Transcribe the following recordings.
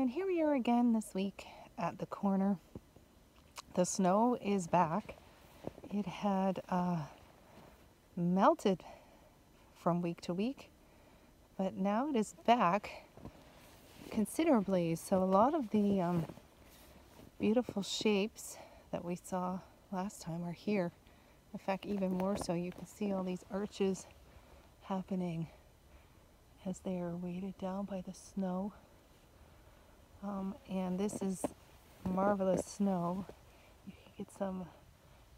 And here we are again this week at the corner. The snow is back. It had melted from week to week, but now it is back considerably. So a lot of the beautiful shapes that we saw last time are here. In fact, even more so. You can see all these arches happening as they are weighted down by the snow. And this is marvelous snow. You can get some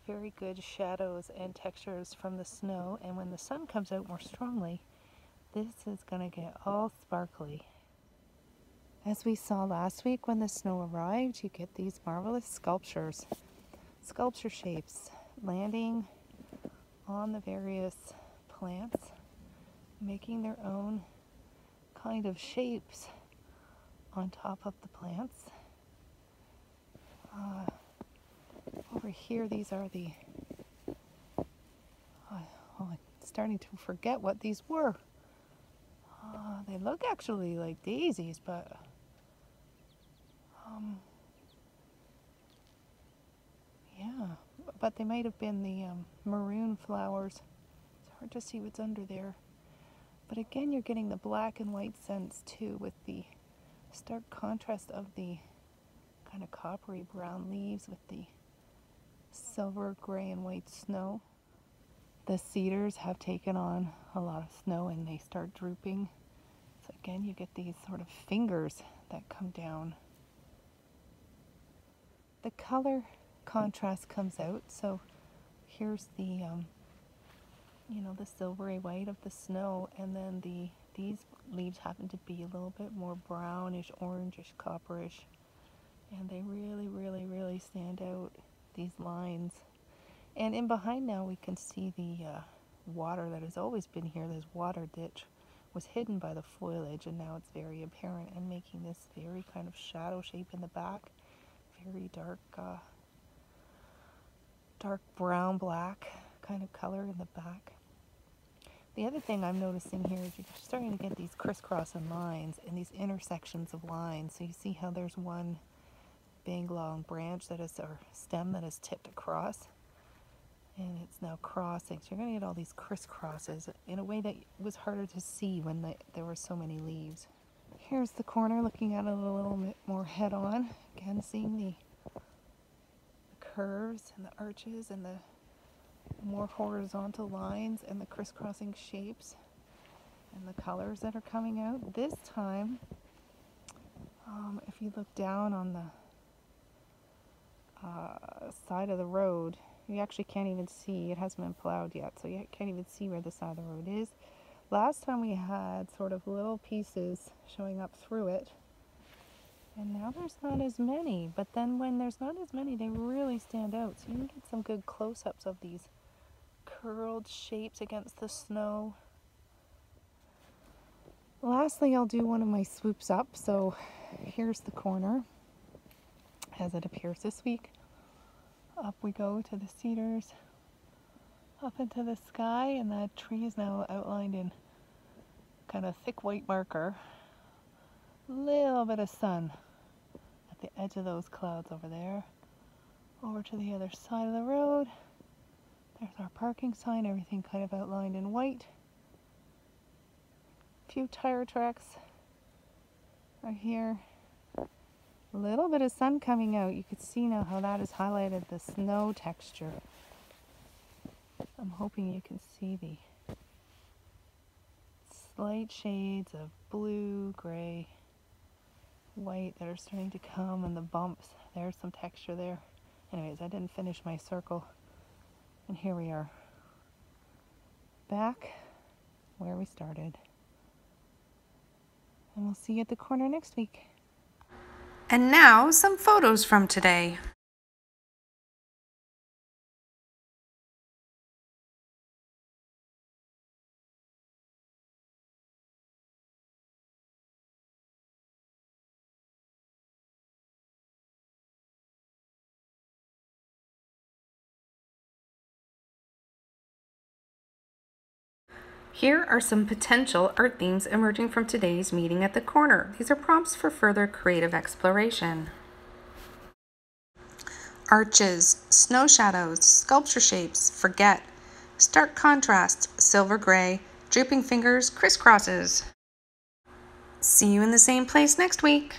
very good shadows and textures from the snow, and when the sun comes out more strongly, this is going to get all sparkly. As we saw last week, when the snow arrived, you get these marvelous sculpture shapes landing on the various plants, making their own kind of shapes on top of the plants. Over here, these are the I'm starting to forget what these were. They look actually like daisies, but but they might have been the maroon flowers. It's hard to see what's under there. But again, you're getting the black and white scents too, with the stark contrast of the kind of coppery brown leaves with the silver, gray, and white snow. The cedars have taken on a lot of snow and they start drooping. So again, you get these sort of fingers that come down. The color contrast comes out. So here's the the silvery white of the snow, and then these leaves happen to be a little bit more brownish, orangish, copperish, and they really stand out, these lines. And in behind now we can see the water that has always been here. This water ditch was hidden by the foliage, and now it's very apparent and making this very kind of shadow shape in the back. Very dark brown black kind of color in the back. The other thing I'm noticing here is you're starting to get these crisscrossing lines and these intersections of lines. So you see how there's one big long branch that is, or stem that is tipped across, and it's now crossing. So you're going to get all these crisscrosses in a way that was harder to see when there were so many leaves. Here's the corner, looking at it a little bit more head on. Again, seeing the curves and the arches and the more horizontal lines and the crisscrossing shapes and the colors that are coming out. This time, if you look down on the side of the road, you actually can't even see. It hasn't been plowed yet, so you can't even see where the side of the road is. Last time we had sort of little pieces showing up through it, and now there's not as many. But then when there's not as many, they really stand out. So you can get some good close-ups of these curled shapes against the snow. Lastly, I'll do one of my swoops up. So here's the corner as it appears this week. Up we go to the cedars, up into the sky, and that tree is now outlined in kind of thick white marker. Little bit of sun at the edge of those clouds over there. Over to the other side of the road. There's our parking sign, everything kind of outlined in white. A few tire tracks right here. A little bit of sun coming out. You can see now how that has highlighted the snow texture. I'm hoping you can see the slight shades of blue, gray, white that are starting to come, and the bumps. There's some texture there. Anyways, I didn't finish my circle. And here we are, back where we started. And we'll see you at the corner next week. And now, some photos from today. Here are some potential art themes emerging from today's meeting at the corner. These are prompts for further creative exploration. Arches, snow shadows, sculpture shapes, forget, stark contrast, silver gray, drooping fingers, crisscrosses. See you in the same place next week.